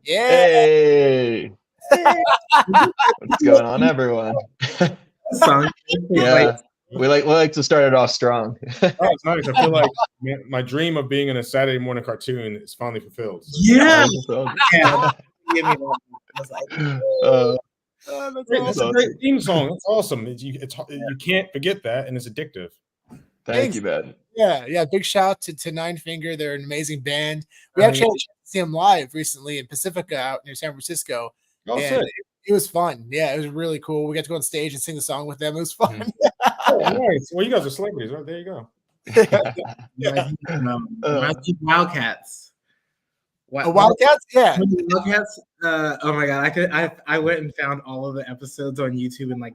Yeah. Hey, what's going on, everyone? Song. Yeah, we like to start it off strong. Oh, it's nice. I feel like my dream of being in a Saturday morning cartoon is finally fulfilled. So. Yeah. Yeah. Give me one. I was like, That's a great theme song. That's awesome. You can't forget that, and it's addictive. Thank you, man. Yeah. Big shout out to Nine Finger. They're an amazing band. We actually had a chance to see them live recently in Pacifica out near San Francisco. Oh, and it was fun. Yeah, it was really cool. We got to go on stage and sing the song with them. It was fun. Oh, nice. Well, you guys are celebrities, right? There you go. Wildcats. Wildcats? Yeah. Wildcats. Oh my god, I went and found all of the episodes on YouTube and like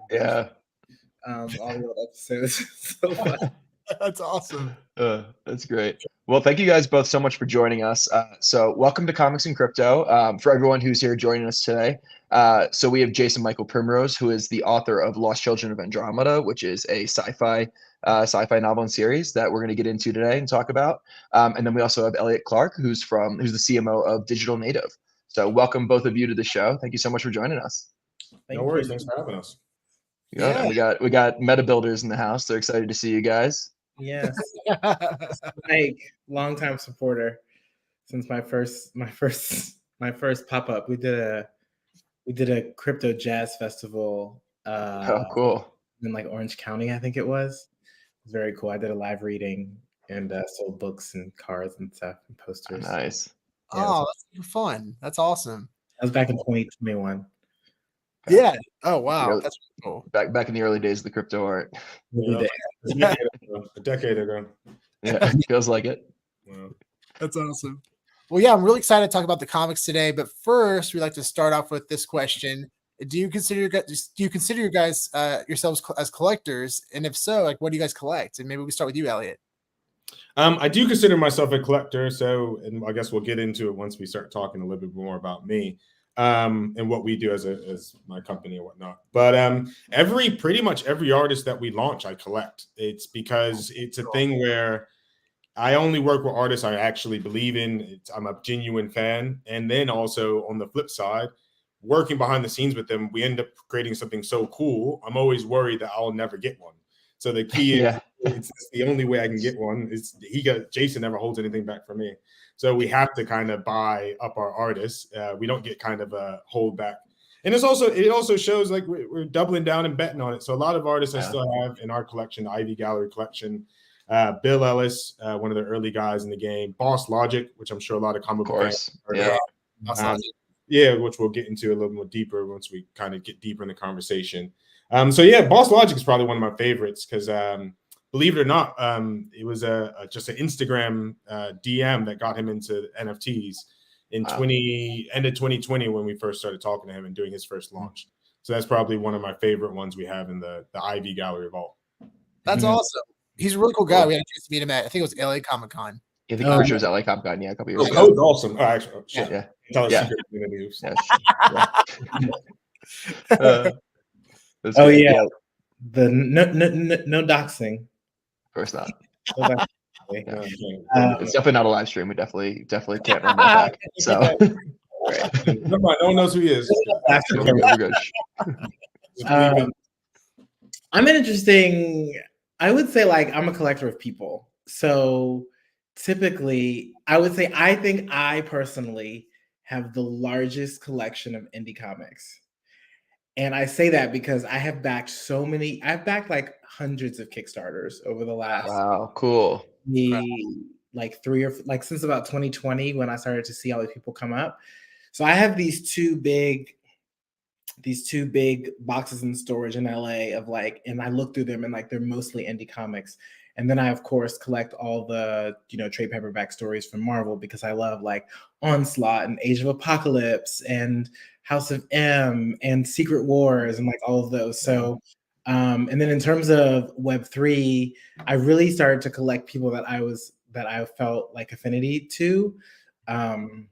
all the old episodes. So fun. That's awesome. That's great. Well, thank you guys both so much for joining us. So welcome to Comics and Crypto for everyone who's here joining us today. So we have Jason Michael Primrose, who is the author of Lost Children of Andromeda, which is a sci-fi novel and series that we're going to get into today and talk about. And then we also have Elliot Clark, who's the CMO of Digital Native. So welcome both of you to the show. Thank you so much for joining us. No worries. Thanks for having us. Yeah. We got meta builders in the house. They're excited to see you guys. Yes. Like longtime supporter since my first pop-up. We did a crypto jazz festival Cool. in like Orange County, I think it was. It was very cool. I did a live reading and sold books and cards and stuff and posters. Nice. Yeah, that's fun. That's awesome. That was back in 2021. Yeah. Oh wow. That's cool. Back in the early days of the crypto art. A decade ago. Yeah, feels like it. Wow. That's awesome. Well, yeah, I'm really excited to talk about the comics today. But first, we'd like to start off with this question: Do you consider you guys yourselves as collectors? And if so, like, what do you guys collect? And maybe we start with you, Elliot. I do consider myself a collector, and I guess we'll get into it once we start talking a little bit more about me. And what we do as my company and whatnot. But pretty much every artist that we launch, I collect. It's because it's a thing where I only work with artists I actually believe in. I'm a genuine fan. And then also on the flip side, working behind the scenes with them, we end up creating something so cool. I'm always worried that I'll never get one. So the key is it's the only way I can get one is Jason never holds anything back from me. So we have to kind of buy up our artists. We don't get kind of a hold back. And it also shows like we're doubling down and betting on it. So a lot of artists I still have in our collection, the Ivy Gallery collection, Bill Ellis, one of the early guys in the game, Boss Logic, which I'm sure a lot of comic book fans which we'll get into a little more deeper once we kind of get deeper in the conversation. Boss Logic is probably one of my favorites because believe it or not, it was just an Instagram DM that got him into NFTs in end of 2020 when we first started talking to him and doing his first launch. So that's probably one of my favorite ones we have in the Ivy Gallery vault. That's awesome. He's a really cool guy. We had a chance to meet him at, I think it was LA Comic Con. I think it was LA Comic Con, a couple years ago. That was awesome. Oh, actually, Tell us secret. The no doxing. Of course not. It's definitely not a live stream. We definitely can't run that back. So never mind, no one knows who he is. I'm an interesting. I would say like I'm a collector of people. So typically, I would say I think I personally have the largest collection of indie comics. And I say that because I have backed I've backed like hundreds of Kickstarters over the last since about 2020 when I started to see all these people come up. So I have these two big boxes in storage in LA and I look through them and like they're mostly indie comics. And then I, of course, collect all the, trade paperback stories from Marvel because I love like Onslaught and Age of Apocalypse and House of M and Secret Wars and like all of those. So, and then in terms of Web3, I really started to collect people that I felt like affinity to. I'm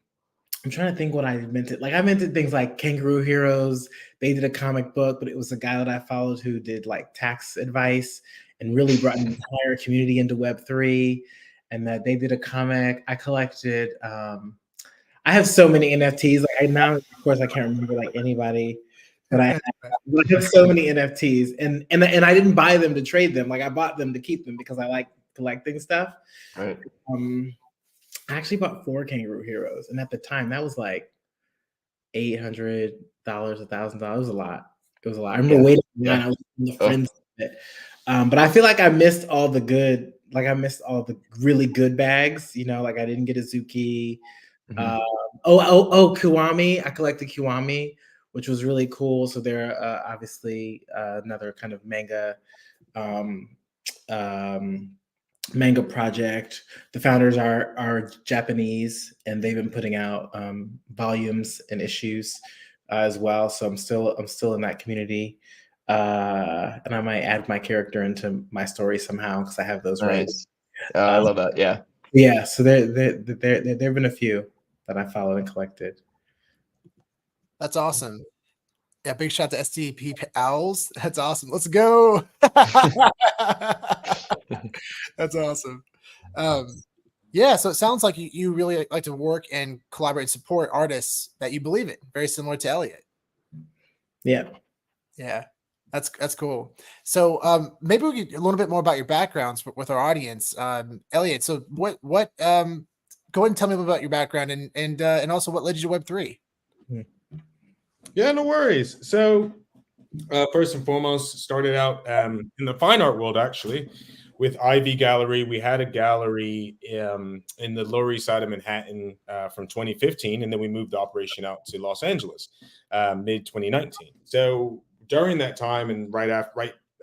trying to think what I minted. Like I minted things like Kangaroo Heroes. They did a comic book, but it was a guy that I followed who did like tax advice and really brought an entire community into Web3. And that they did a comic. I collected. I have so many NFTs. Like now, of course, I can't remember like anybody, but I have so many NFTs, and I didn't buy them to trade them. Like I bought them to keep them because I like collecting stuff. Right. I actually bought 4 Kangaroo Heroes, and at the time that was like $800, $1,000. It was a lot. It was a lot. I remember waiting in line. I was in the friends of it. But I feel like I missed all the good. Like I missed all the really good bags. You know, like I didn't get a Zuki. Kiwami. I collected Kiwami, which was really cool. So they're obviously another kind of manga manga project. The founders are Japanese, and they've been putting out volumes and issues as well. So I'm still in that community, and I might add my character into my story somehow because I have those rights. I love that. Yeah. Yeah. So there have been a few that I followed and collected. That's awesome. Yeah, big shout to STP Owls. That's awesome. Let's go. That's awesome. Yeah, so it sounds like you really like to work and collaborate and support artists that you believe in. Very similar to Elliot. Yeah. Yeah, that's cool. So maybe we get a little bit more about your backgrounds with our audience. Elliot, so what go ahead and tell me about your background and also what led you to Web3. Yeah, no worries. So first and foremost, started out in the fine art world, actually, with Ivy Gallery. We had a gallery in the Lower East Side of Manhattan from 2015, and then we moved the operation out to Los Angeles mid-2019. So during that time and right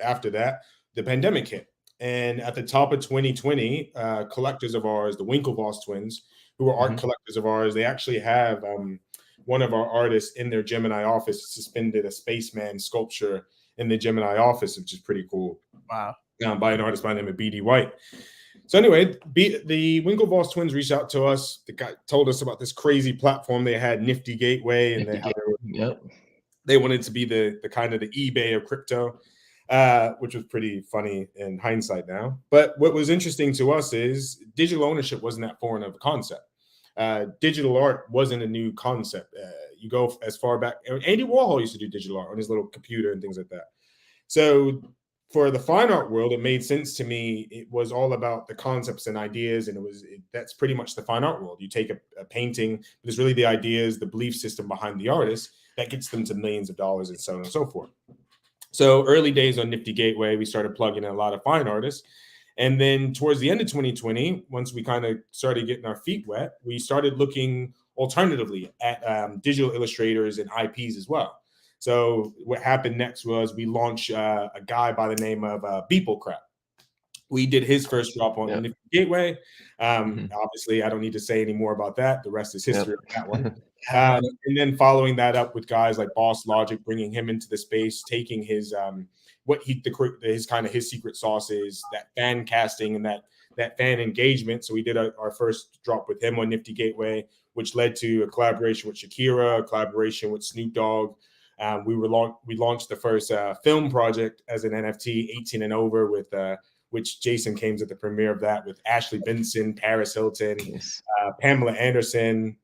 after that, the pandemic hit. And at the top of 2020, collectors of ours, the Winklevoss twins, who are art collectors of ours, they actually have one of our artists in their Gemini office suspended a spaceman sculpture in the Gemini office, which is pretty cool. Wow. By an artist by the name of B.D. White. So anyway, the Winklevoss twins reached out to us. The guy told us about this crazy platform they had, Nifty Gateway, and they wanted to be the kind of the eBay of crypto, which was pretty funny in hindsight now. But what was interesting to us is digital ownership wasn't that foreign of a concept. Digital art wasn't a new concept. You go as far back. Andy Warhol used to do digital art on his little computer and things like that. So for the fine art world, it made sense to me. It was all about the concepts and ideas, and that's pretty much the fine art world. You take a painting, but it's really the ideas, the belief system behind the artist that gets them to millions of dollars and so on and so forth. So early days on Nifty Gateway, we started plugging in a lot of fine artists. And then towards the end of 2020, once we kind of started getting our feet wet, we started looking alternatively at digital illustrators and IPs as well. So what happened next was we launched a guy by the name of Beeplecrap. We did his first drop on Nifty Gateway. Obviously, I don't need to say any more about that. The rest is history on that one. And then following that up with guys like Boss Logic, bringing him into the space, taking his his secret sauce is, that fan casting and that fan engagement. So we did our first drop with him on Nifty Gateway, which led to a collaboration with Shakira, a collaboration with Snoop Dogg. We launched the first film project as an NFT, 18 and over, with which Jason came to the premiere of that, with Ashley Benson, Paris Hilton, Pamela Anderson,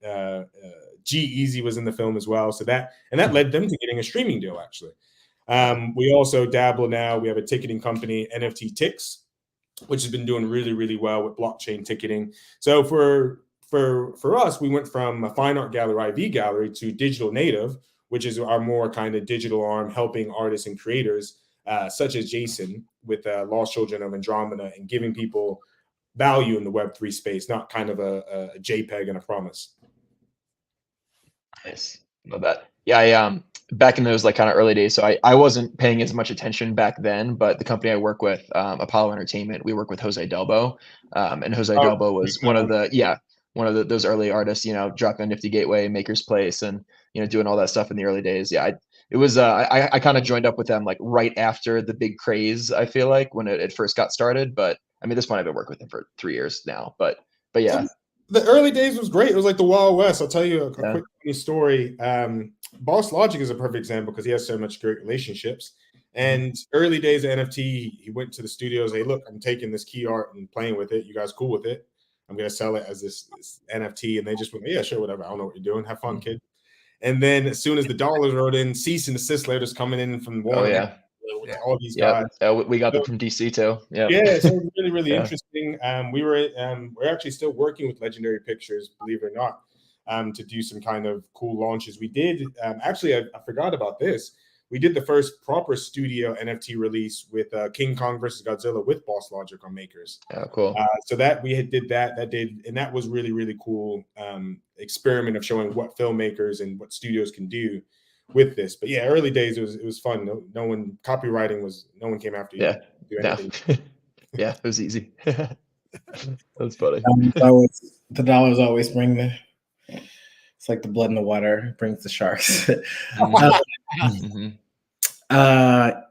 G-Eazy was in the film as well. So that led them to getting a streaming deal, actually. We also dabble now. We have a ticketing company, NFT Tix, which has been doing really, really well with blockchain ticketing. So for us, we went from a fine art gallery, IV gallery, to digital native, which is our more kind of digital arm, helping artists and creators such as Jason with Lost Children of Andromeda, and giving people value in the Web3 space, not kind of a JPEG and a promise. Nice. Love that. Yeah, back in those like kind of early days, so I wasn't paying as much attention back then, but the company I work with, Apollo Entertainment, we work with Jose Delbo, and Jose Delbo was one of those early artists, dropping on Nifty Gateway, MakersPlace, and doing all that stuff in the early days. Yeah, it was I kind of joined up with them like right after the big craze, I feel like, when it first got started. But I mean, at this point I've been working with them for 3 years now, but yeah. The early days was great. It was like the Wild West. I'll tell you a quick funny story. Boss Logic is a perfect example because he has so much great relationships. And early days of NFT, he went to the studios. Hey, look, I'm taking this key art and playing with it. You guys cool with it? I'm going to sell it as this NFT. And they just went, yeah, sure, whatever. I don't know what you're doing. Have fun, kid. And then as soon as the dollars rolled in, cease and desist letters coming in from Warner. All these guys. We got them from DC too. Yeah, so it was really, really Yeah. interesting. We're actually still working with Legendary Pictures, believe it or not, to do some kind of cool launches. We did actually, I forgot about this. We did the first proper studio NFT release with King Kong versus Godzilla with Boss Logic on Makers. Oh, cool. So that we did that. And that was really, really cool experiment of showing what filmmakers and what studios can do with this. But yeah, early days it was fun. No one copywriting no one came after you. Yeah. Do anything. Yeah, it was easy. That's funny. The dollars always bring it's like the blood in the water brings the sharks.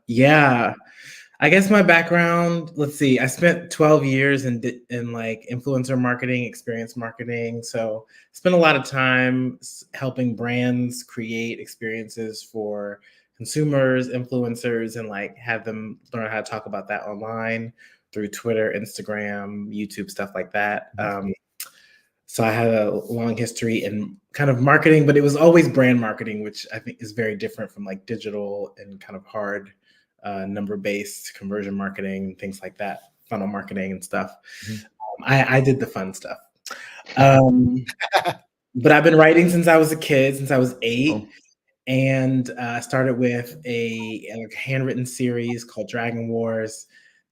Yeah. I guess my background, let's see, I spent 12 years in like influencer marketing, experience marketing. So I spent a lot of time helping brands create experiences for consumers, influencers, and like have them learn how to talk about that online through Twitter, Instagram, YouTube, stuff like that. So I had a long history in kind of marketing, but it was always brand marketing, which I think is very different from like digital and kind of hard number-based conversion marketing, things like that, funnel marketing and stuff. I did the fun stuff. But I've been writing since I was a kid, since I was 8. And started with a handwritten series called Dragon Wars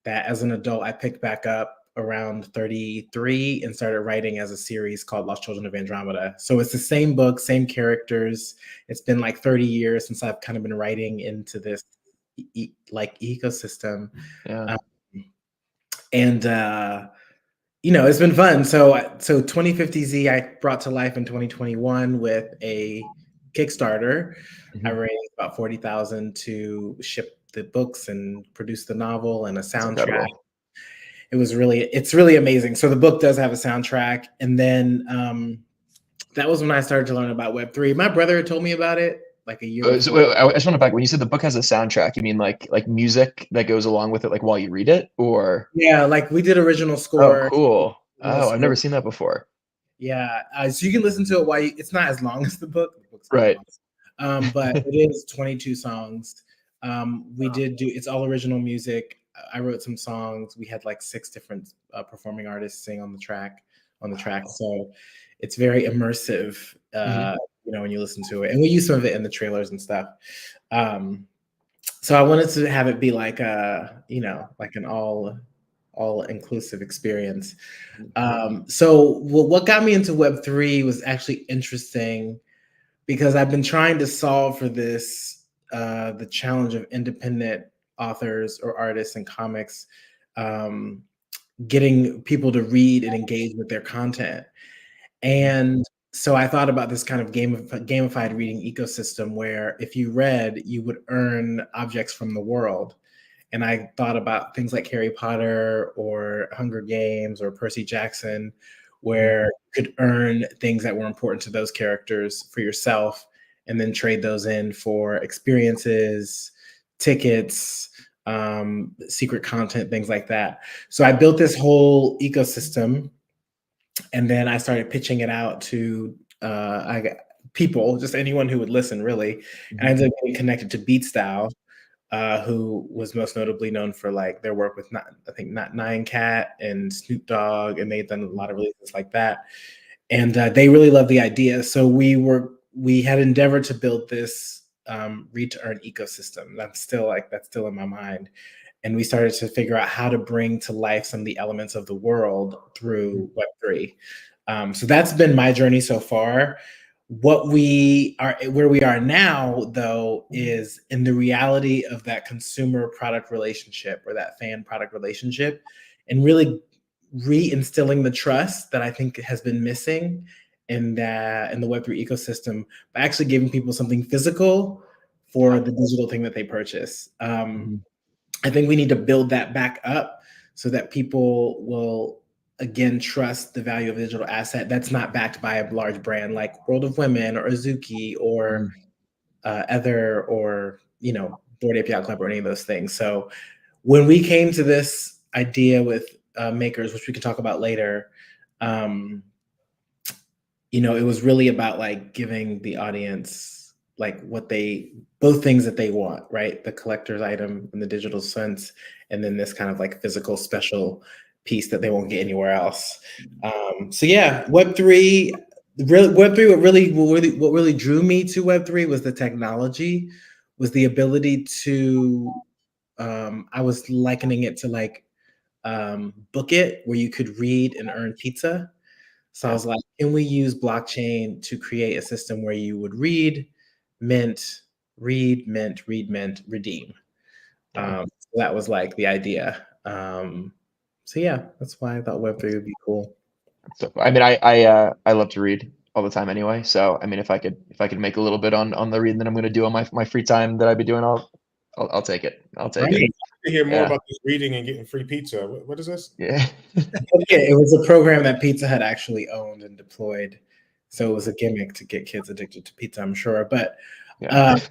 that as an adult, I picked back up around 33 and started writing as a series called Lost Children of Andromeda. So it's the same book, same characters. It's been like 30 years since I've kind of been writing into this like ecosystem. It's been fun. So 2050Z I brought to life in 2021 with a Kickstarter. I raised about 40,000 to ship the books and produce the novel and a soundtrack. It's really amazing. So the book does have a soundtrack. And then that was when I started to learn about Web3. My brother told me about it like a year before. So I just want to back. When you said the book has a soundtrack, you mean like music that goes along with it, like while you read it, or? Yeah, like we did original score. Oh, cool. Oh, I've never seen that before. Yeah, so you can listen to it while it's not as long as the book. The book's right. But it is 22 songs. We did it's all original music. I wrote some songs. We had like 6 different performing artists sing on the track. So it's very immersive, when you listen to it. And we use some of it in the trailers and stuff. So I wanted to have it be like like an all-inclusive experience. So what got me into Web3 was actually interesting because I've been trying to solve for this, the challenge of independent authors or artists in comics, getting people to read and engage with their content. And so I thought about this kind of gamified reading ecosystem where if you read, you would earn objects from the world. And I thought about things like Harry Potter or Hunger Games or Percy Jackson, where you could earn things that were important to those characters for yourself and then trade those in for experiences, tickets, secret content, things like that. So I built this whole ecosystem, and then I started pitching it out to people, just anyone who would listen, really. And I ended up getting connected to Beatstyle, who was most notably known for like their work with Nine Cat and Snoop Dogg, and they've done a lot of releases like that. And they really loved the idea. So we had endeavored to build this read to earn ecosystem. That's still in my mind. And we started to figure out how to bring to life some of the elements of the world through Web3. So that's been my journey so far. Where we are now, though, is in the reality of that consumer product relationship or that fan product relationship, and really reinstilling the trust that I think has been missing in the Web3 ecosystem by actually giving people something physical for the digital thing that they purchase. I think we need to build that back up so that people will again trust the value of a digital asset that's not backed by a large brand like World of Women or Azuki or Ether or Bored Ape Yacht Club or any of those things. So when we came to this idea with Makers, which we can talk about later, It was really about like giving the audience like both things that they want, right? The collector's item in the digital sense, and then this kind of like physical special piece that they won't get anywhere else. So yeah, Web3. Web3. What really drew me to Web3 was the technology, was the ability to. I was likening it to like Book It, where you could read and earn pizza. So I was like, can we use blockchain to create a system where you would read, mint, redeem? So that was like the idea. So yeah, that's why I thought Web3 would be cool. So I mean, I love to read all the time anyway. So I mean, if I could make a little bit on the reading that I'm going to do on my free time that I'd be doing, I'll take it. I'll take it. To hear more Yeah. about this reading and getting free pizza. What is this? Yeah. It was a program that Pizza Hut actually owned and deployed. So it was a gimmick to get kids addicted to pizza, I'm sure. But but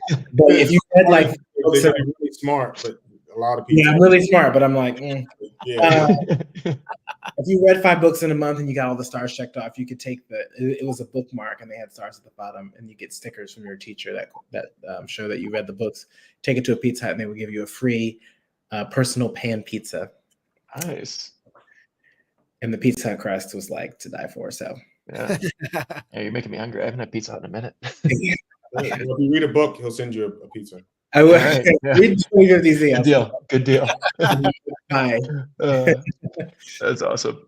if you read like books They're that, really smart, but a lot of people. yeah, I'm really smart, but I'm like, Yeah. if you read 5 books in a month and you got all the stars checked off, you could take it was a bookmark and they had stars at the bottom, and you get stickers from your teacher that show that you read the books. Take it to a Pizza Hut and they would give you a free personal pan pizza. Nice. And the Pizza Hut crust was like to die for. So Yeah. Hey, you're making me hungry. I haven't had pizza Hut in a minute. If you read a book, he'll send you a pizza. I would Right, yeah. read 2050. Good deal. Good deal. Hi. That's awesome.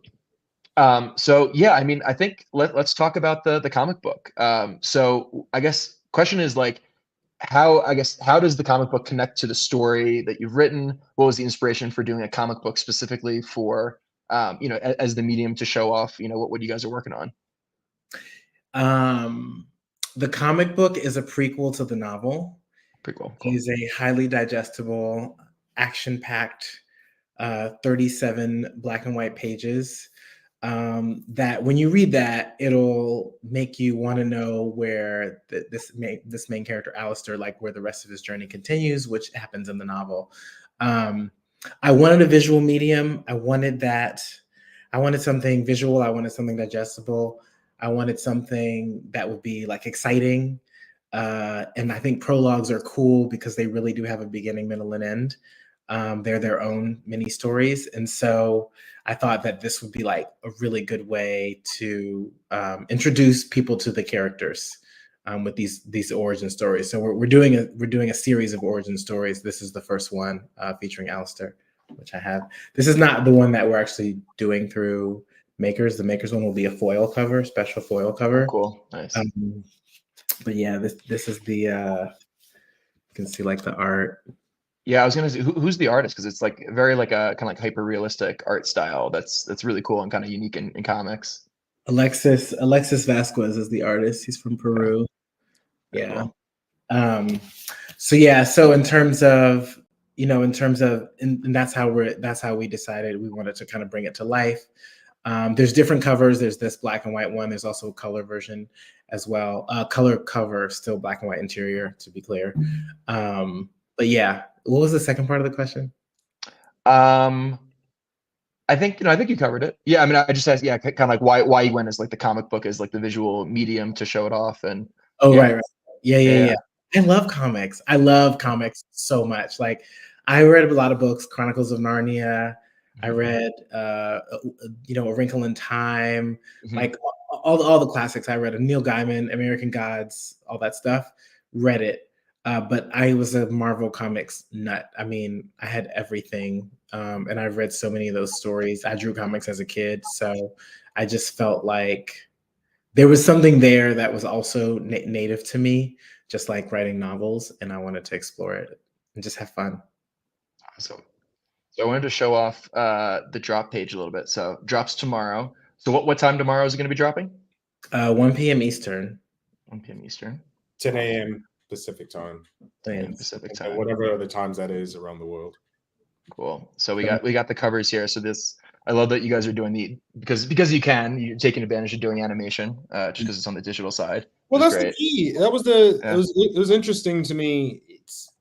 So yeah, I mean, I think let's talk about the comic book. So I guess question is like, how does the comic book connect to the story that you've written? What was the inspiration for doing a comic book specifically for as the medium to show off what you guys are working on? The comic book is a prequel to the novel. Pretty cool. It is a highly digestible, action-packed 37 black and white pages that when you read that, it'll make you want to know where this main character, Alistair, like where the rest of his journey continues, which happens in the novel. I wanted a visual medium. I wanted something visual. I wanted something digestible. I wanted something that would be like exciting. And I think prologues are cool because they really do have a beginning, middle, and end. They're their own mini stories. And so I thought that this would be like a really good way to introduce people to the characters with these origin stories. So we're doing a series of origin stories. This is the first one featuring Alistair, which I have. This is not the one that we're actually doing through Makers. The Makers one will be a foil cover, special foil cover. Oh, cool. Nice. But yeah, this is the you can see like the art. Yeah, I was gonna say who's the artist, because it's like very like a kind of like hyper realistic art style that's really cool and kind of unique in comics. Alexis Vasquez is the artist. He's from Peru. Yeah. Cool. So in terms of and that's how we decided we wanted to kind of bring it to life. There's different covers. There's this black and white one. There's also a color version as well. Color cover, still black and white interior, to be clear. But yeah, what was the second part of the question? I think you covered it. Yeah, I mean, I just asked, yeah, kind of like why you went as like the comic book as like the visual medium to show it off, and right. Yeah. I love comics. I love comics so much. Like, I read a lot of books, Chronicles of Narnia. I read, A Wrinkle in Time, like all the classics. I read Neil Gaiman, American Gods, all that stuff. Read it. But I was a Marvel Comics nut. I mean, I had everything. And I've read so many of those stories. I drew comics as a kid. So I just felt like there was something there that was also native to me, just like writing novels. And I wanted to explore it and just have fun. Awesome. So I wanted to show off the drop page a little bit. So drops tomorrow. So what time tomorrow is it going to be dropping? 1 p.m. Eastern. 1 p.m. Eastern. 10 a.m. Pacific time. 10 a.m. Pacific time. Whatever other times that is around the world. Cool. So we got the covers here. So I love that you guys are doing because you're taking advantage of doing animation just because it's on the digital side. Well, that's the key. That was it was interesting to me. It's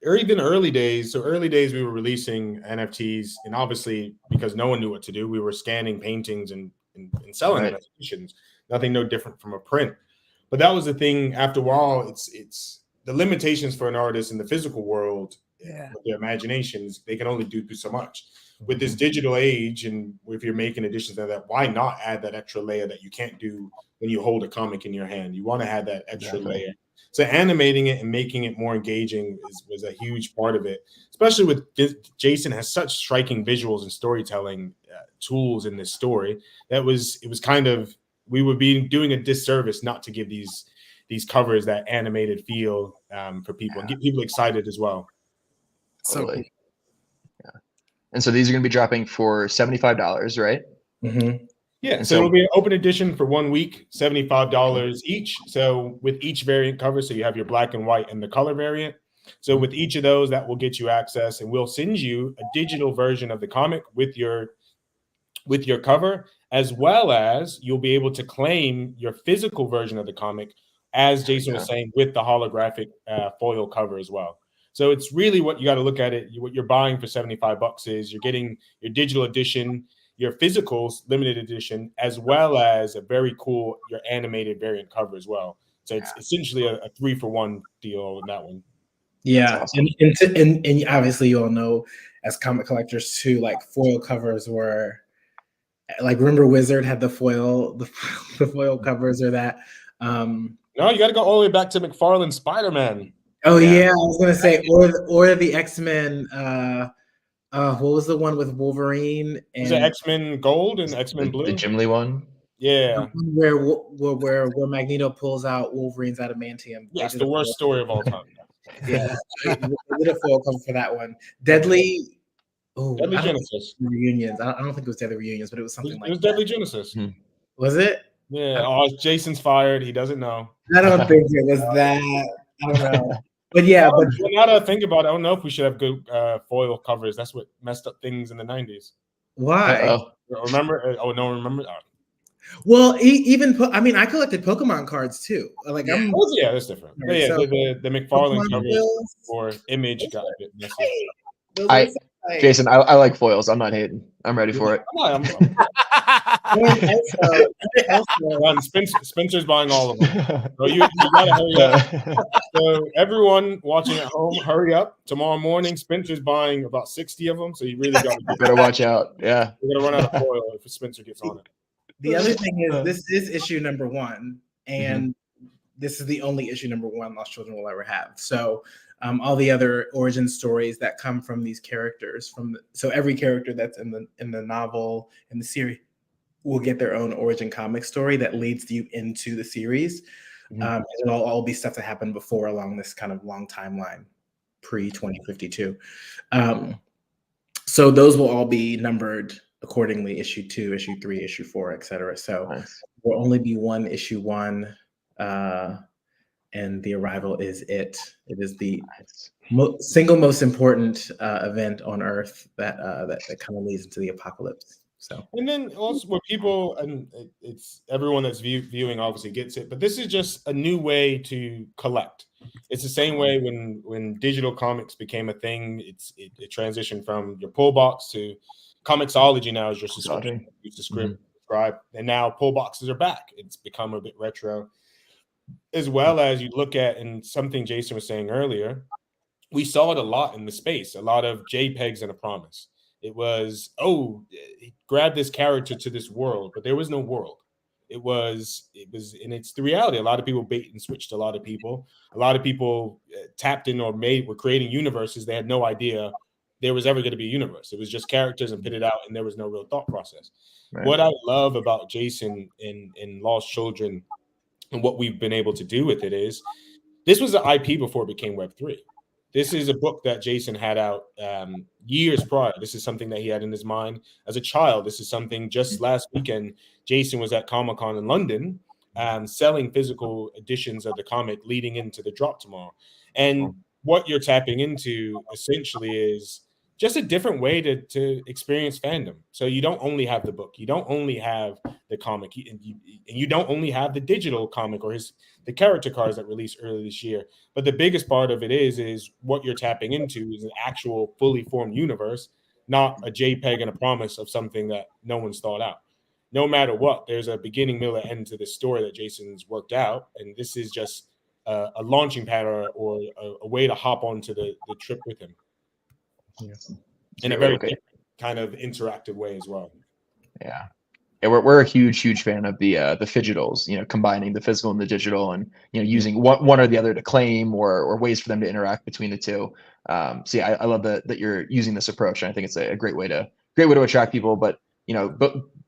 or even early days. So early days we were releasing NFTs, and obviously because no one knew what to do, we were scanning paintings and and selling them as editions. Nothing no different from a print. But that was the thing. After a while, it's the limitations for an artist in the physical world with their imaginations. They can only do so much. With this digital age, and if you're making editions of that, why not add that extra layer that you can't do when you hold a comic in your hand? You want to have that extra layer. So animating it and making it more engaging was a huge part of it, especially with Jason has such striking visuals and storytelling tools in this story. It was kind of, we would be doing a disservice not to give these covers that animated feel for people and get people excited as well. Totally. Yeah. And so these are going to be dropping for $75, right? Mm-hmm. Yeah, and so it'll be an open edition for 1 week, $75 each. So with each variant cover, so you have your black and white and the color variant. So with each of those, that will get you access, and we'll send you a digital version of the comic with your cover, as well as you'll be able to claim your physical version of the comic, as Jason was saying, with the holographic foil cover as well. So it's really what you got to look at it. What you're buying for $75 is you're getting your digital edition, your physicals limited edition, as well as a very cool your animated variant cover as well. So it's essentially a 3-for-1 deal in that one. Yeah, awesome. and obviously you all know as comic collectors too, like foil covers were like, remember Wizard had the foil covers, or that. No, you got to go all the way back to McFarlane's Spider-Man. Oh yeah, I was gonna say, or the X-Men. What was the one with Wolverine? And was it X-Men Gold and X-Men Blue? The Jim Lee one. Yeah. Where Magneto pulls out Wolverine's adamantium. Yes, the worst story of all time. Yeah, we did a foil cover for that one. Deadly Genesis reunions. I don't think it was Deadly Reunions, but it was something like that. It was Deadly Genesis. Was it? Yeah. Oh, Jason's fired. He doesn't know. I don't think it was that. I don't know. But yeah, but now that I think about it, I don't know if we should have good foil covers. That's what messed up things in the 90s. Why? Remember? Oh, no, remember? Well, I collected Pokemon cards too. Like, yeah, that's different. But yeah, so, the McFarlane covers for Image got a bit messy. Jason, I like foils. I'm not hating. I'm ready for it. Spencer's buying all of them. So you gotta hurry up. So everyone watching at home, hurry up. Tomorrow morning, Spencer's buying about 60 of them. So you really better watch out. Yeah, we're gonna run out of foil if Spencer gets on it. The other thing is, this is issue number 1, and this is the only issue number 1 Lost Children will ever have. So all the other origin stories that come from these characters, so every character that's in the novel, in the series, will get their own origin comic story that leads you into the series. And it'll all be stuff that happened before along this kind of long timeline, pre-2052. So those will all be numbered accordingly, issue 2, issue 3, issue 4, etc. So will only be one issue 1, and the Arrival is it. It is the single most important event on Earth that kind of leads into the apocalypse. So, and then also where people, and it's everyone that's viewing obviously gets it, but this is just a new way to collect. It's the same way when digital comics became a thing. It transitioned from your pull box to Comixology now is your subscription. You subscribe, and now pull boxes are back. It's become a bit retro, as well as you look at, and something Jason was saying earlier, we saw it a lot in the space, a lot of JPEGs and a promise. It was, grab this character to this world, but there was no world. It was, and it's the reality. A lot of people bait and switched. A lot of people tapped in or were creating universes. They had no idea there was ever going to be a universe. It was just characters and put it out, and there was no real thought process. Right. What I love about Jason in Lost Children and what we've been able to do with it is, this was an IP before it became Web3. This is a book that Jason had out years prior. This is something that he had in his mind as a child. This is something just last weekend, Jason was at Comic-Con in London selling physical editions of the comic leading into the drop tomorrow. And what you're tapping into essentially is just a different way to experience fandom. So you don't only have the book, you don't only have the comic, and you don't only have the digital comic or the character cards that released earlier this year. But the biggest part of it is what you're tapping into is an actual fully formed universe, not a JPEG and a promise of something that no one's thought out. no matter what, there's a beginning, middle, and end to this story that Jason's worked out, and this is just a launching pad or a way to hop onto the trip with him. Yeah. In a very different kind of interactive way as well. Yeah. Yeah, we're a huge fan of the Phygitals, combining the physical and the digital, and using one or the other to claim or ways for them to interact between the two. So yeah, I love that you're using this approach, and I think it's a great way to attract people. But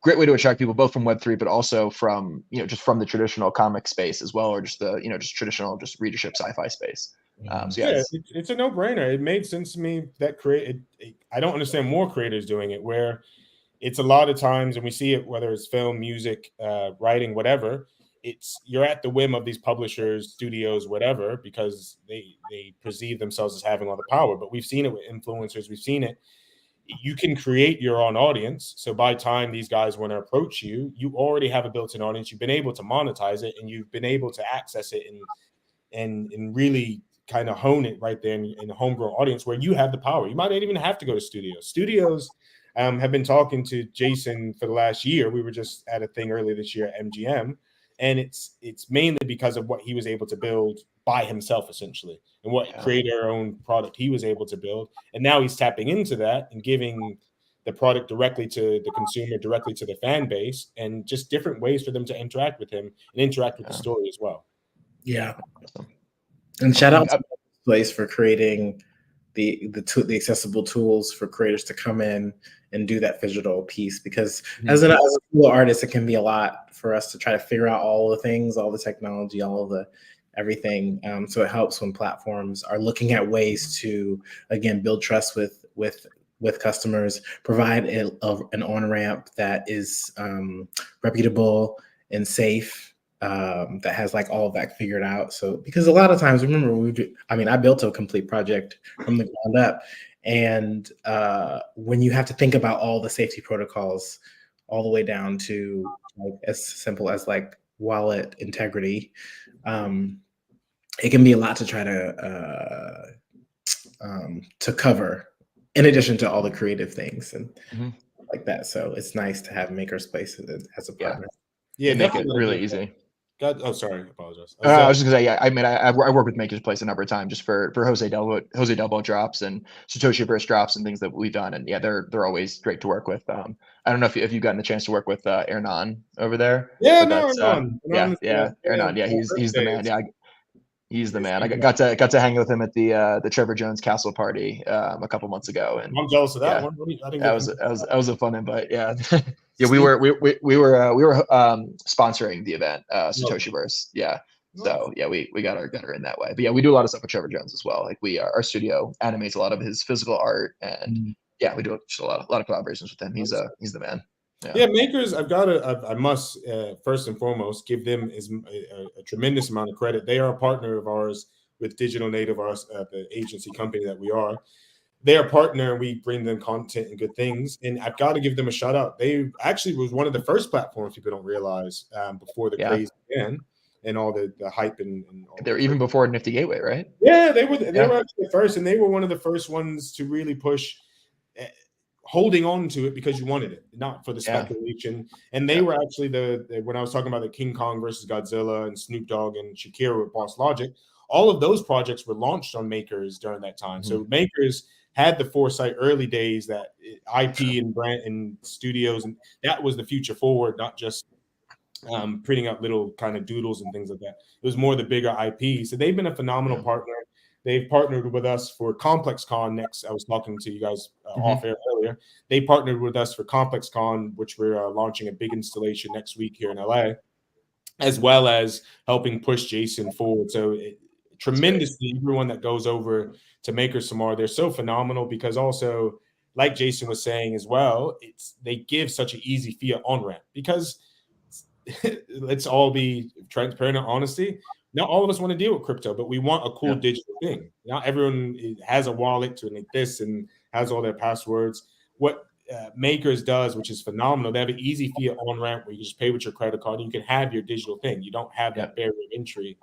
great way to attract people both from Web3, but also from just from the traditional comic space as well, or just the just traditional readership sci-fi space. So yeah, it's a no-brainer. It made sense to me that I don't understand more creators doing it, where it's a lot of times, and we see it whether it's film, music, writing, whatever. You're at the whim of these publishers, studios, whatever, because they perceive themselves as having all the power. But we've seen it with influencers. We've seen it. You can create your own audience. So by the time these guys want to approach you, you already have a built-in audience. You've been able to monetize it, and you've been able to access it and really kind of hone it right there in a homegrown audience where you have the power. You might not even have to go to studios. Studios have been talking to Jason for the last year. We were just at a thing earlier this year at MGM, and it's mainly because of what he was able to build by himself, essentially, and what creator-owned product he was able to build. And now he's tapping into that and giving the product directly to the consumer, directly to the fan base, and just different ways for them to interact with him and interact with the story as well. Yeah. And shout out to MakersPlace for creating the accessible tools for creators to come in and do that Phygital piece, because as a cool artist, it can be a lot for us to try to figure out all the things, all the technology, all of the everything. So it helps when platforms are looking at ways to, again, build trust with customers, provide an on-ramp that is reputable and safe, that has like all of that figured out. So, because a lot of times, remember, I built a complete project from the ground up. And when you have to think about all the safety protocols, all the way down to like as simple as like wallet integrity, it can be a lot to try to cover, in addition to all the creative things and like that. So it's nice to have MakersPlace as a partner. Yeah, make it really easy. Oh, sorry, I apologize. I was just gonna say, yeah. I mean, I work with MakersPlace a number of times just for Jose Delbo drops and Satoshi Verse drops and things that we've done, and yeah, they're always great to work with. I don't know if you've gotten the chance to work with Ernan over there. Yeah, Ernan. Ernan. Yeah, he's the man. Yeah, he's the man. I got to hang with him at the Trevor Jones Castle party a couple months ago, and I'm jealous of that one. That was a fun invite. Yeah. Yeah, we were sponsoring the event, Satoshi Verse. Yeah. So yeah, we got our in that way. But yeah, we do a lot of stuff with Trevor Jones as well. Like our studio animates a lot of his physical art, and yeah, we do just a lot of collaborations with him. He's the man. Yeah, Makers, I must first and foremost give them a tremendous amount of credit. They are a partner of ours with Digital Native, the agency company that we are. They are a partner, and we bring them content and good things. And I've got to give them a shout out. They actually was one of the first platforms people don't realize before the craze began and all the hype and all they're even before Nifty Gateway, right? Yeah, they were actually the first, and they were one of the first ones to really push holding on to it because you wanted it, not for the speculation. And they were actually when I was talking about the King Kong versus Godzilla and Snoop Dogg and Shakira with Boss Logic, all of those projects were launched on Makers during that time. So Makers had the foresight early days that IP and brand and studios, and that was the future forward, not just printing out little kind of doodles and things like that. It was more the bigger IP. So they've been a phenomenal partner. They've partnered with us for ComplexCon next. I was talking to you guys off air earlier. They partnered with us for ComplexCon, which we're launching a big installation next week here in LA, as well as helping push Jason forward. So tremendously, everyone that goes over to Makers tomorrow, they're so phenomenal because also, like Jason was saying as well, they give such an easy fiat on-ramp because let's all be transparent and honesty. Not all of us want to deal with crypto, but we want a cool digital thing. Not everyone has a wallet to make this and has all their passwords. What Makers does, which is phenomenal, they have an easy fiat on-ramp where you just pay with your credit card and you can have your digital thing. You don't have that barrier of entry.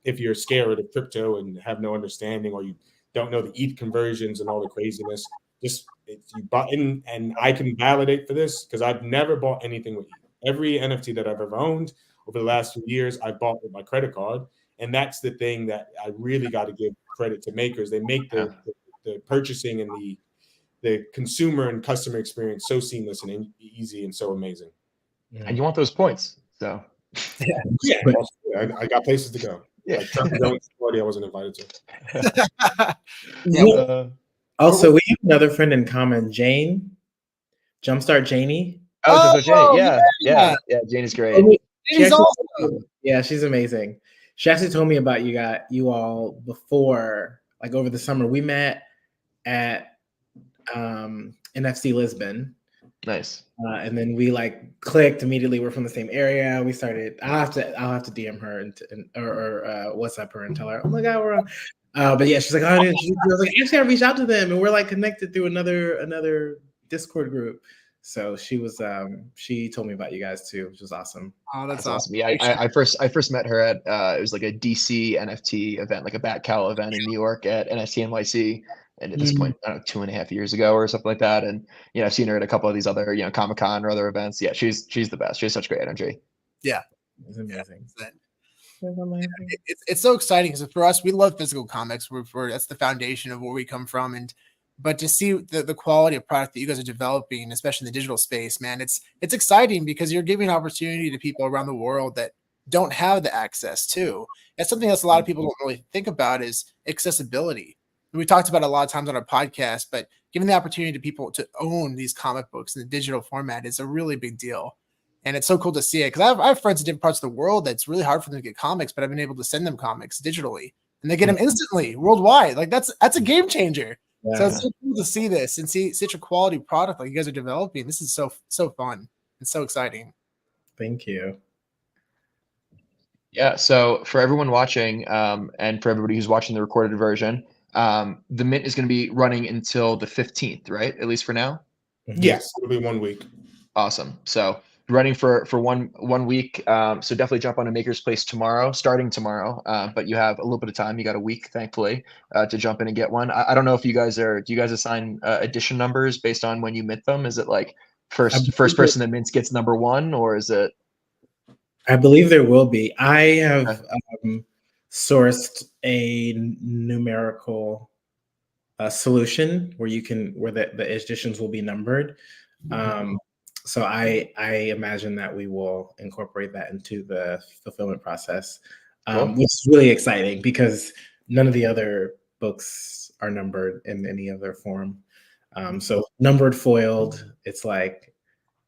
If you're scared of crypto and have no understanding, or you don't know the ETH conversions and all the craziness, You bought in, and I can validate for this because I've never bought anything with ETH. Every NFT that I've ever owned over the last few years, I bought with my credit card, and that's the thing that I really got to give credit to Makers. They make the purchasing and the consumer and customer experience so seamless and easy and so amazing. And you want those points, so yeah. I got places to go. Yeah, like trying to go to a party I wasn't invited to. Also, we have another friend in common, Jane, Jumpstart Janie. Oh, Janie. Yeah. Jane is great. Janie's awesome. Yeah, she's amazing. She actually told me about you all before, like over the summer. We met at NFC Lisbon. Nice. And then we like clicked immediately. We're from the same area. We started. I'll have to DM her or WhatsApp her and tell her, oh my God, we're on. But yeah, she's like, I was like, actually, I reached out to them, and we're like connected through another Discord group. So she told me about you guys too, which was awesome. Oh, that's awesome. Yeah, I first met her at it was like a DC NFT event, like a BatCal event in New York at NFT NYC. And at this point, I don't know, 2.5 years ago or something like that. And I've seen her at a couple of these other, Comic-Con or other events. Yeah, she's the best. She has such great energy. Yeah, it's amazing. It's so exciting because for us, we love physical comics. That's the foundation of where we come from, but to see the quality of product that you guys are developing, especially in the digital space, man, it's exciting because you're giving opportunity to people around the world that don't have the access to. That's something else a lot of people don't really think about is accessibility. We talked about it a lot of times on our podcast, but giving the opportunity to people to own these comic books in the digital format is a really big deal. And it's so cool to see it because I have friends in different parts of the world that's really hard for them to get comics, but I've been able to send them comics digitally and they get them instantly worldwide. Like that's a game changer. Yeah. So it's so cool to see this and see such a quality product like you guys are developing. This is so fun and so exciting. Thank you. Yeah. So for everyone watching and for everybody who's watching the recorded version, the mint is going to be running until the 15th, right? At least for now. Yes, it'll be 1 week. Awesome. So running for one week. So definitely jump on a MakersPlace tomorrow, starting tomorrow. But you have a little bit of time. You got a week, thankfully, to jump in and get one. I don't know if do you guys assign edition numbers based on when you mint them? Is it like first person that mints gets number one, or is it? I believe there will be. I have sourced a numerical solution where the editions will be numbered. So I imagine that we will incorporate that into the fulfillment process, which is really exciting because none of the other books are numbered in any other form. So numbered foiled, it's like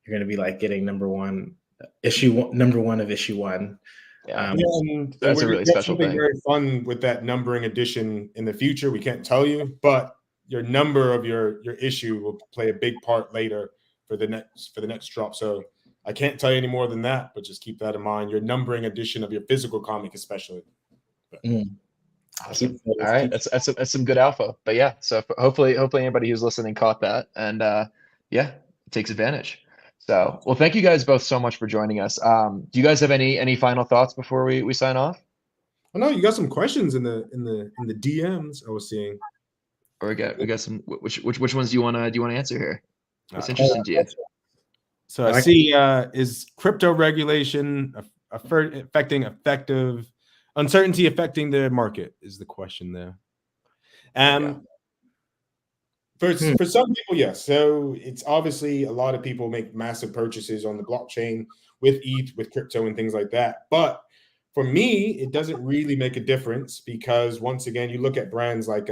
you're going to be like getting number one of issue one. Yeah, that's a really special thing. Very fun with that numbering edition in the future. We can't tell you, but your number of your issue will play a big part later for the next drop. So I can't tell you any more than that, but just keep that in mind. Your numbering edition of your physical comic, especially. Awesome. All right, that's some good alpha. But yeah, so hopefully anybody who's listening caught that and takes advantage. So, well, thank you guys both so much for joining us. Do you guys have any final thoughts before we sign off? Oh no, you got some questions in the DMs I was seeing. Or we got some. Which ones do you want to answer here? What's interesting to you? So I see is crypto regulation affecting uncertainty affecting the market is the question there. For some people, yes. So it's obviously a lot of people make massive purchases on the blockchain with ETH, with crypto and things like that. But for me, it doesn't really make a difference because once again, you look at brands like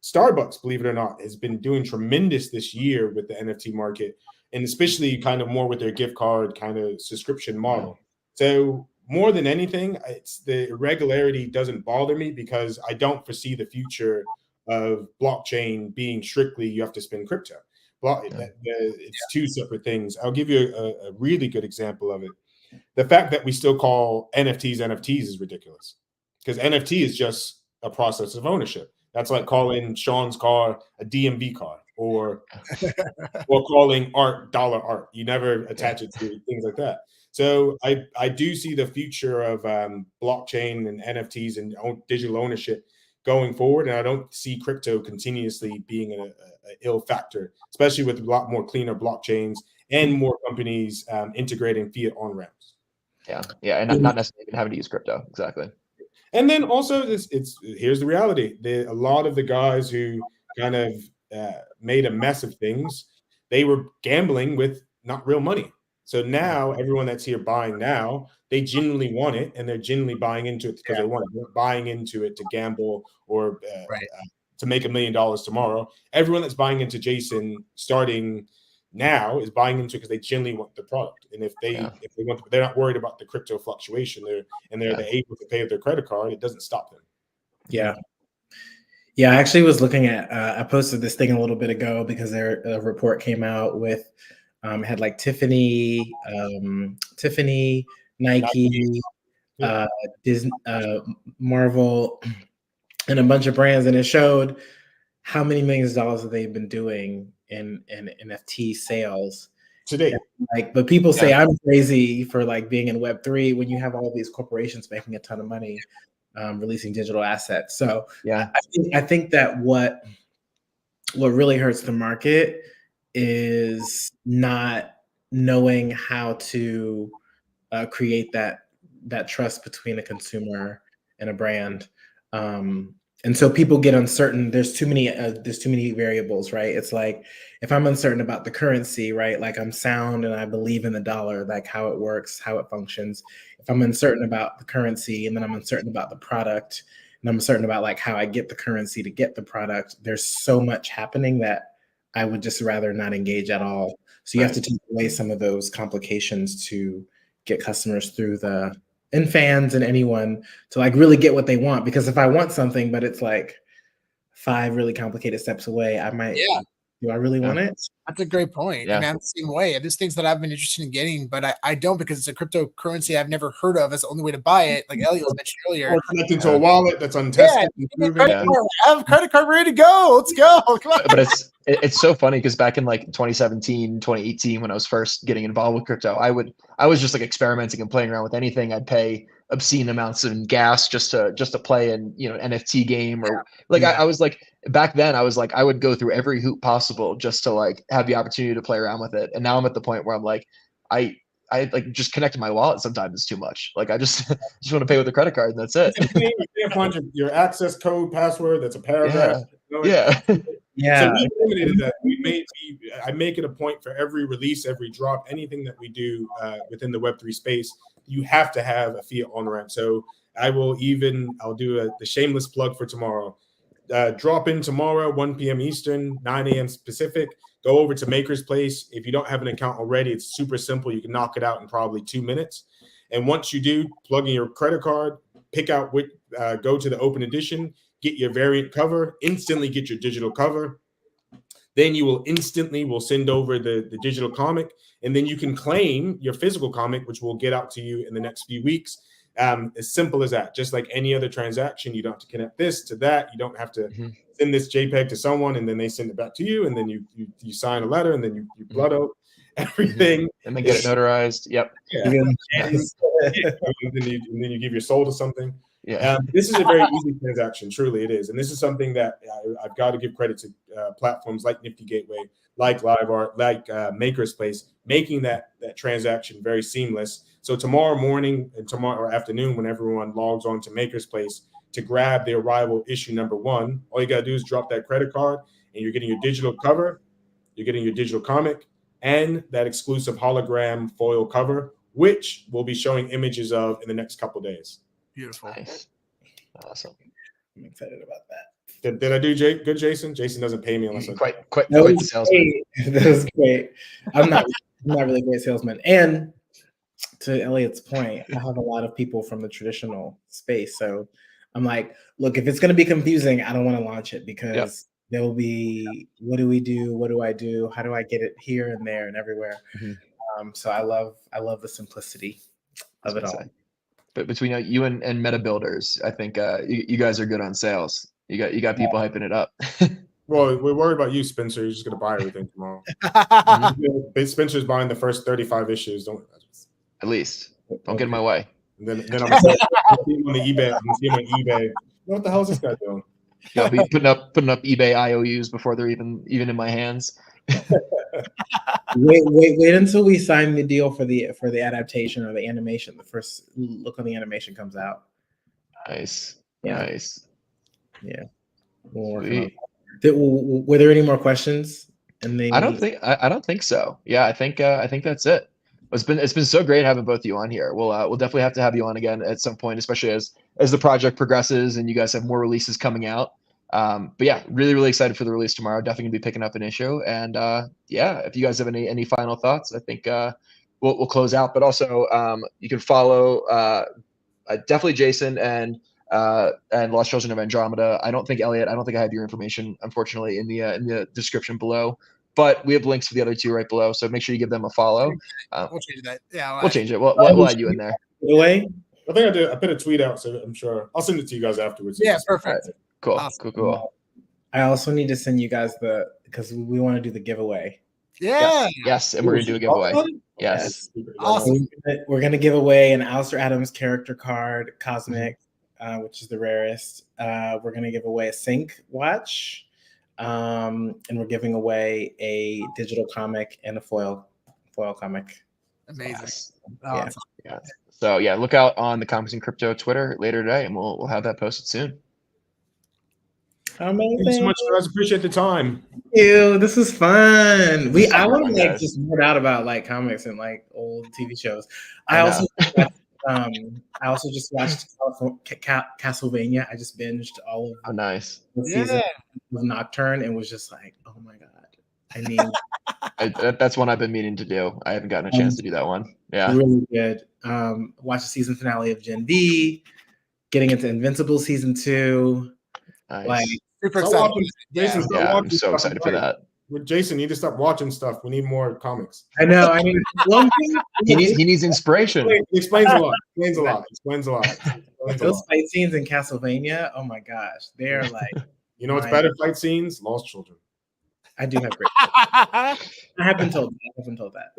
Starbucks, believe it or not, has been doing tremendous this year with the NFT market, and especially kind of more with their gift card kind of subscription model. So more than anything, it's the irregularity doesn't bother me because I don't foresee the future of blockchain being strictly you have to spend crypto. It's two separate things. I'll give you a really good example of it. The fact that we still call NFTs is ridiculous because NFT is just a process of ownership. That's like calling Sean's car a DMV car or calling art dollar art. You never attach it to things like that. So I do see the future of blockchain and NFTs and digital ownership going forward, and I don't see crypto continuously being a ill factor, especially with a lot more cleaner blockchains and more companies integrating fiat on ramps. Yeah, and not necessarily even having to use crypto. Exactly. And then also, here's the reality: a lot of the guys who kind of made a mess of things, they were gambling with not real money. So now everyone that's here buying now, they genuinely want it, and they're genuinely buying into it because they want it. They're buying into it to gamble or to make $1 million tomorrow. Everyone that's buying into Jason starting now is buying into it because they genuinely want the product. And if they want, they're not worried about the crypto fluctuation. They're able to pay with their credit card. It doesn't stop them. Yeah. Yeah, I actually was looking at, I posted this thing a little bit ago because a report came out with, had like Tiffany, Nike, Disney, Marvel, and a bunch of brands, and it showed how many millions of dollars that they've been doing in NFT sales today. Like, but people say I'm crazy for like being in Web3 when you have all these corporations making a ton of money releasing digital assets. So I think that what really hurts the market is not knowing how to create that trust between a consumer and a brand. And so people get uncertain. There's too many variables, right? It's like if I'm uncertain about the currency, right? Like I'm sound and I believe in the dollar, like how it works, how it functions. If I'm uncertain about the currency and then I'm uncertain about the product and I'm uncertain about like how I get the currency to get the product, there's so much happening that I would just rather not engage at all. So you have to take away some of those complications to get customers through and fans and anyone to like really get what they want. Because if I want something, but it's like 5 really complicated steps away, I might, do I really want it? That's a great point. Yeah. I mean, I'm the same way. There's things that I've been interested in getting, but I don't because it's a cryptocurrency I've never heard of. It's the only way to buy it. Like Elliot was mentioned earlier. Or connected to a wallet that's untested. I have a credit card ready to go. Let's go. Come on. But it's so funny because back in like 2017, 2018, when I was first getting involved with crypto, I was just like experimenting and playing around with anything. I'd pay obscene amounts in gas just to play in NFT game or I was like back then I was like I would go through every hoop possible just to like have the opportunity to play around with it. And now I'm at the point where I'm like I like just connect to my wallet sometimes it's too much. Like I just want to pay with a credit card and that's it. You can't find your access code password. That's a paragraph. Yeah. So we eliminated that. I make it a point for every release, every drop, anything that we do within the Web3 space, you have to have a fiat on ramp. So I'll do the shameless plug for tomorrow. Drop in tomorrow, 1 p.m. Eastern, 9 a.m. Pacific. Go over to MakersPlace. If you don't have an account already, it's super simple. You can knock it out in probably 2 minutes. And once you do, plug in your credit card, pick out go to the open edition, get your variant cover, instantly get your digital cover. Then you will send over the digital comic, and then you can claim your physical comic, which we'll get out to you in the next few weeks. As simple as that. Just like any other transaction, you don't have to connect this to that. You don't have to send this JPEG to someone, and then they send it back to you, and then you sign a letter, and then you blood out everything. And then get it notarized. Yep. Yeah. And then you give your soul to something. Yeah. This is a very easy transaction. Truly, it is. And this is something that I've got to give credit to platforms like Nifty Gateway, like LiveArt, like MakersPlace, making that transaction very seamless. So tomorrow morning and tomorrow afternoon, when everyone logs on to MakersPlace to grab the arrival issue number 1, all you got to do is drop that credit card, and you're getting your digital cover, you're getting your digital comic, and that exclusive hologram foil cover, which we'll be showing images of in the next couple of days. Beautiful. Nice. Awesome. I'm excited about that. Did I do good, Jason? Jason doesn't pay me unless I quite that the was salesman. Great. That was great. I'm not really a great salesman. And to Elliot's point, I have a lot of people from the traditional space. So I'm like, look, if it's going to be confusing, I don't want to launch it because there will be, what do we do? What do I do? How do I get it here and there and everywhere? So I love the simplicity of it all. But between you and Meta Builders, I think you guys are good on sales. You got people hyping it up. Well, we're worried about you, Spencer. You're just gonna buy everything tomorrow. Spencer's buying the first 35 issues. At least don't get in my way. And then I'm gonna see him on the eBay. I'm gonna see him on eBay. What the hell is this guy doing? Yeah, I'll be putting up eBay IOUs before they're even in my hands. Wait until we sign the deal for the adaptation or the animation. The first look on the animation comes out. Nice. Yeah. Nice. Yeah. We're working on that. Were there any more questions? I don't think so. Yeah, I think that's it. It's been so great having both of you on here. We'll definitely have to have you on again at some point, especially as the project progresses and you guys have more releases coming out. But yeah, really excited for the release tomorrow. Definitely gonna be picking up an issue. And yeah, if you guys have any final thoughts, I think we'll close out. But also you can follow definitely Jason and Lost Children of Andromeda. I don't think Elliot. I don't think I have your information, unfortunately, in the description below. But we have links for the other two right below, so make sure you give them a follow. We'll change that. Yeah, we'll change it. We'll add you in there. Away. I think I did. I put a tweet out, so I'm sure I'll send it to you guys afterwards. Yeah, perfect. Right. Cool. Awesome. Cool. I also need to send you guys because we want to do the giveaway. Yeah. Yes, and we're gonna do a giveaway. Yes. Awesome. We're gonna give away an Alistair Adams character card, Cosmic, which is the rarest. We're gonna give away a Sync watch, and we're giving away a digital comic and a foil comic. Amazing. Yes. Yeah. So yeah, look out on the Comics and Crypto Twitter later today, and we'll have that posted soon. Amazing. Thank you so much, guys. Appreciate the time. Thank you. This was fun. I want to guys. just nerd out about comics and old TV shows. I also just watched Castlevania. I just binged all of Oh, nice. the season of Nocturne and was just like, oh my god. I mean, That's one I've been meaning to do. I haven't gotten a chance to do that one. Yeah. Really good. Watch the season finale of Gen V. Getting into Invincible season 2. Nice. Super Stop excited. watching- Jason, stop Yeah, I'm watching so stuff excited for tonight. that. With Jason, you need to stop watching stuff. We need more comics. I know. I mean, one thing He needs inspiration. It explains a lot. Explains a lot. those fight scenes in Castlevania. Oh my gosh, they're You know what's better fight scenes? Lost Children. I do have great. I have been told that.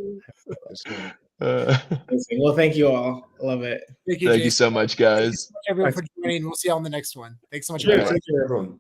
Well, thank you all. Love it. Thank you, Thank you Jason. so much, guys. Everyone for joining. We'll see you on the next one. Thanks so much. Yeah, everyone. take care, everyone.